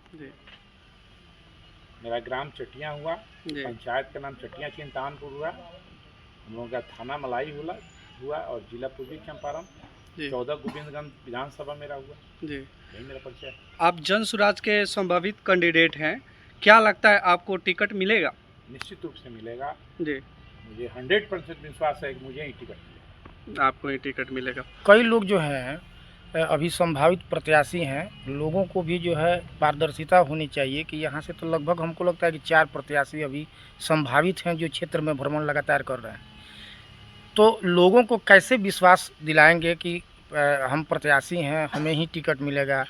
जी। मेरा ग्राम चटिया हुआ, जी। पंचायत का नाम चटिया चिंतानपुर हुआ, हम लोगों का थाना मलाई हुआ और जिला पूर्वी चंपारण, जी। 14 गोविंदगंज विधानसभा मेरा हुआ। जी। यही मेरा परिचय है। आप जन स्वराज के संभावित कैंडिडेट हैं, क्या लगता है आपको टिकट मिलेगा? निश्चित रूप से मिलेगा। जी। मुझे 100% विश्वास है कि मुझे ही टिकट मिलेगा। आपको ही टिकट मिलेगा। कई लोग जो हैं अभी संभावित प्रत्याशी हैं, लोगों को भी जो है पारदर्शिता होनी चाहिए कि यहाँ से तो लगभग हमको लगता है कि 4 प्रत्याशी अभी संभावित हैं जो क्षेत्र में भ्रमण लगातार कर रहे हैं। तो लोगों को कैसे विश्वास दिलाएंगे कि हम प्रत्याशी हैं, हमें ही टिकट मिलेगा?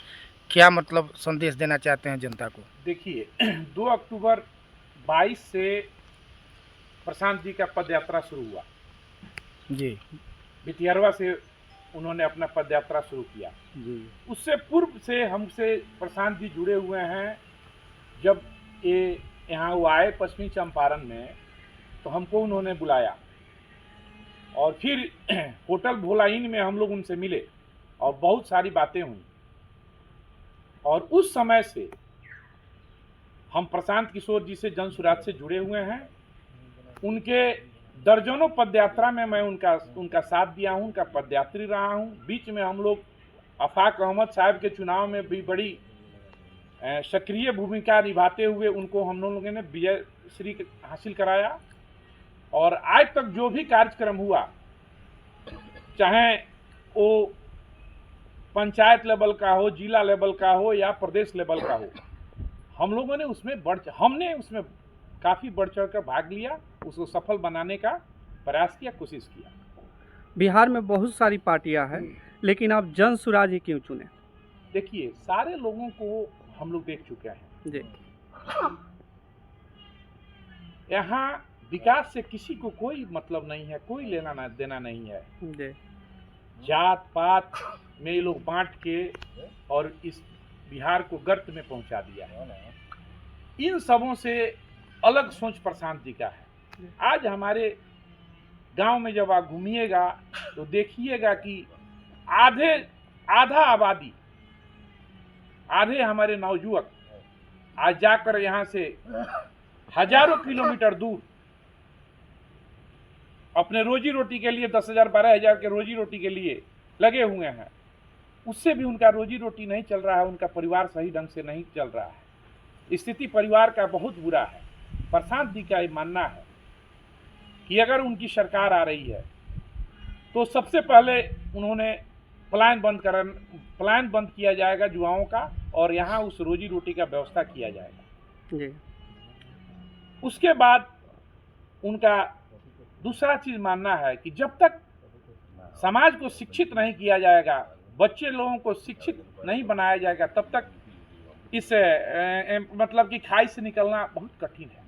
क्या मतलब संदेश देना चाहते हैं जनता को? देखिए 2 अक्टूबर 22 से प्रशांत जी का पद यात्रा शुरू हुआ। जी। भितिहरवा से उन्होंने अपना पद यात्रा शुरू किया। जी। उससे पूर्व से हमसे प्रशांत जी जुड़े हुए हैं। जब ये यहाँ वो आए पश्चिमी चंपारण में, तो हमको उन्होंने बुलाया और फिर होटल भोलाइन में हम लोग उनसे मिले और बहुत सारी बातें हुई। और उस समय से हम प्रशांत किशोर जी से जन स्वराज से जुड़े हुए हैं। उनके दर्जनों पदयात्रा में मैं उनका साथ दिया हूं, उनका पदयात्री रहा हूं। बीच में हम लोग आफाक अहमद साहब के चुनाव में भी बड़ी सक्रिय भूमिका निभाते हुए उनको हम लोगों ने विजय श्री हासिल कराया। और आज तक जो भी कार्यक्रम हुआ, चाहे वो पंचायत लेवल का हो, जिला लेवल का हो या प्रदेश लेवल का हो, हम लोगों ने हमने उसमें काफ़ी बढ़ चढ़ कर भाग लिया, उसको सफल बनाने का प्रयास किया, कोशिश किया। बिहार में बहुत सारी पार्टियां हैं, लेकिन आप जन स्वराज ही क्यों चुने? देखिए, सारे लोगों को हम लोग देख चुके हैं। जी। यहाँ विकास से किसी को कोई मतलब नहीं है, कोई लेना देना नहीं है। जी। जात पात में ये लोग बांट के और इस बिहार को गर्त में पहुंचा दिया है। इन सबों से अलग सोच प्रशांत जी का है। आज हमारे गांव में जब आप घूमिएगा तो देखिएगा कि आधा आबादी, आधे हमारे नवयुवक आज जाकर यहाँ से हजारों किलोमीटर दूर अपने रोजी रोटी के लिए 10,000 12,000 के रोजी रोटी के लिए लगे हुए हैं। उससे भी उनका रोजी रोटी नहीं चल रहा है, उनका परिवार सही ढंग से नहीं चल रहा है। स्थिति परिवार का बहुत बुरा है। प्रशांत जी का ये मानना है कि अगर उनकी सरकार आ रही है तो सबसे पहले उन्होंने प्लान बंद किया जाएगा युवाओं का, और यहाँ उस रोजी रोटी का व्यवस्था किया जाएगा। जी। उसके बाद उनका दूसरा चीज मानना है कि जब तक समाज को शिक्षित नहीं किया जाएगा, बच्चे लोगों को शिक्षित नहीं बनाया जाएगा, तब तक इस मतलब कि खाई से निकलना बहुत कठिन है।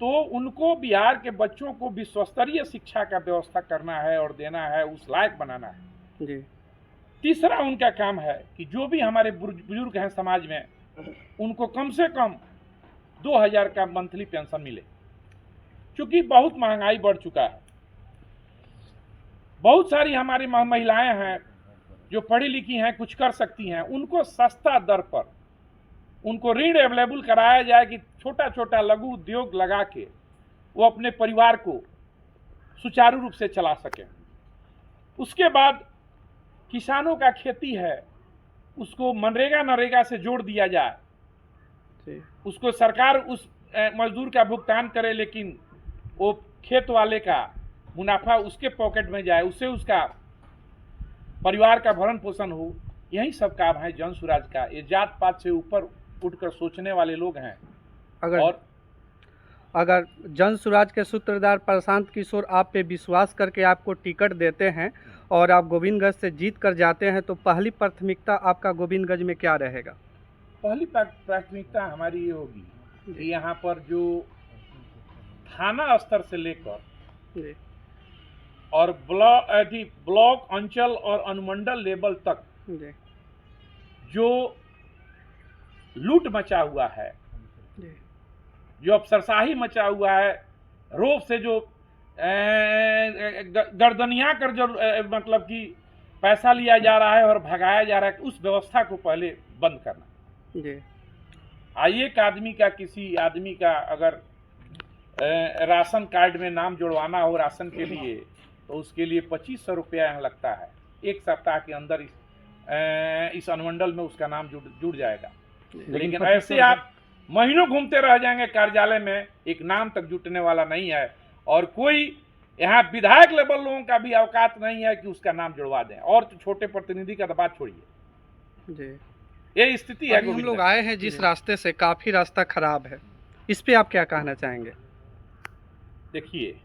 तो उनको बिहार के बच्चों को विश्वस्तरीय शिक्षा का व्यवस्था करना है और देना है, उस लायक बनाना है। जी। तीसरा उनका काम है कि जो भी हमारे बुजुर्ग हैं समाज में, उनको कम से कम 2,000 का मंथली पेंशन मिले, क्योंकि बहुत महंगाई बढ़ चुका है। बहुत सारी हमारी महिलाएं हैं जो पढ़ी लिखी हैं, कुछ कर सकती हैं, उनको सस्ता दर पर उनको ऋण अवेलेबल कराया जाए कि छोटा छोटा लघु उद्योग लगा के वो अपने परिवार को सुचारू रूप से चला सकें। उसके बाद किसानों का खेती है, उसको मनरेगा नरेगा से जोड़ दिया जाए, उसको सरकार उस मजदूर का भुगतान करे, लेकिन वो खेत वाले का मुनाफा उसके पॉकेट में जाए, उससे उसका परिवार का भरण पोषण हो। यही सब काम है जन स्वराज का। ये जात पात से ऊपर उठकर सोचने वाले लोग हैं। अगर जन स्वराज के सूत्रधार प्रशांत किशोर आप पे विश्वास करके आपको टिकट देते हैं और आप गोविंदगंज से जीत कर जाते हैं, तो पहली प्राथमिकता आपका गोविंदगंज में क्या रहेगा? पहली प्राथमिकता हमारी ये होगी कि यहाँ पर जो थाना स्तर से लेकर और ब्लॉक, अंचल और अनुमंडल लेवल तक जो लूट मचा हुआ है, जो अफसरशाही मचा हुआ है, रोब से जो गर्दनिया कर जो मतलब कि पैसा लिया जा रहा है और भगाया जा रहा है, उस व्यवस्था को पहले बंद करना। एक आदमी का, किसी आदमी का अगर राशन कार्ड में नाम जुड़वाना हो राशन के लिए, तो उसके लिए 2500 रुपया यहाँ लगता है। एक सप्ताह के अंदर इस अनुमंडल में उसका नाम जुड़ जाएगा। लेकिन ऐसे आप महीनों घूमते रह जाएंगे कार्यालय में, एक नाम तक जुटने वाला नहीं है। और कोई यहाँ विधायक लेवल लोगों का भी औकात नहीं है कि उसका नाम जुड़वा दें, और तो छोटे प्रतिनिधि का तो बात छोड़िए। जी, ये स्थिति है। हम लोग आए हैं जिस रास्ते से, काफी रास्ता खराब है, इस पे आप क्या कहना चाहेंगे? देखिए,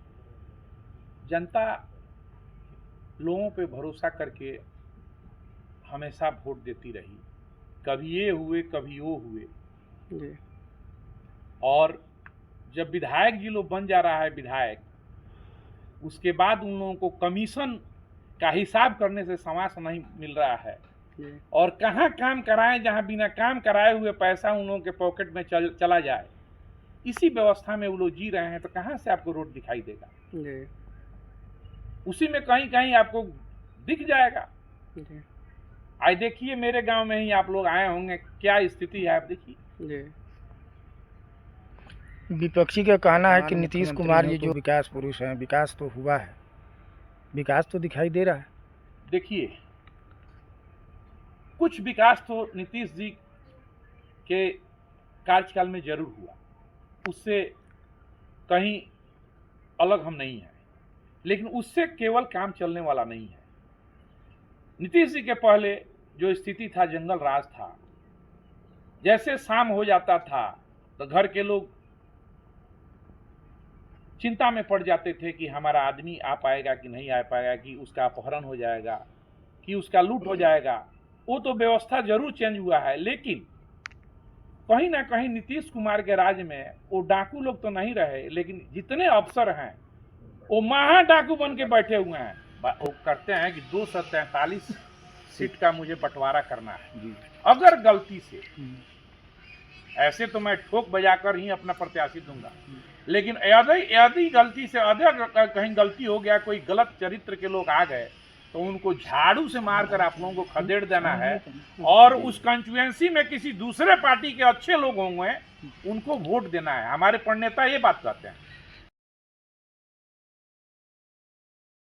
जनता लोगों पे भरोसा करके हमेशा वोट देती रही, कभी ये हुए कभी वो हुए। जी। और जब विधायक जी लोग बन जा रहा है विधायक, उसके बाद उन लोगों को कमीशन का हिसाब करने से समास नहीं मिल रहा है। और कहाँ काम कराएं जहाँ बिना काम कराए हुए पैसा उन लोगों के पॉकेट में चला जाए, इसी व्यवस्था में वो लोग जी रहे हैं। तो कहाँ से आपको रोड दिखाई देगा? जी। उसी में कहीं कहीं आपको दिख जाएगा। आज देखिए, मेरे गांव में ही आप लोग आए होंगे, क्या स्थिति है आप देखिए। विपक्षी का कहना है कि नीतीश कुमार ये जो विकास पुरुष हैं, विकास तो हुआ है, विकास तो दिखाई दे रहा है। देखिए, कुछ विकास तो नीतीश जी के कार्यकाल में जरूर हुआ, उससे कहीं अलग हम नहीं हैं, लेकिन उससे केवल काम चलने वाला नहीं है। नीतीश जी के पहले जो स्थिति था, जंगल राज था। जैसे शाम हो जाता था तो घर के लोग चिंता में पड़ जाते थे कि हमारा आदमी आ पाएगा कि नहीं आ पाएगा, कि उसका अपहरण हो जाएगा, कि उसका लूट हो जाएगा। वो तो व्यवस्था जरूर चेंज हुआ है, लेकिन कहीं ना कहीं नीतीश कुमार के राज में वो डाकू लोग तो नहीं रहे, लेकिन जितने अफसर हैं वो महा डाकू बन के बैठे हुए हैं। वो करते हैं कि 243 सीट का मुझे बंटवारा करना है। अगर गलती से, ऐसे तो मैं ठोक बजाकर ही अपना प्रत्याशी दूंगा, लेकिन यदि गलती से कहीं गलती हो गया, कोई गलत चरित्र के लोग आ गए, तो उनको झाड़ू से मारकर आप लोगों को खदेड़ देना है। और उस कंस्टिट्यूएंसी में किसी दूसरे पार्टी के अच्छे लोग होंगे, उनको वोट देना है। हमारे प्रणेता ये बात कहते हैं।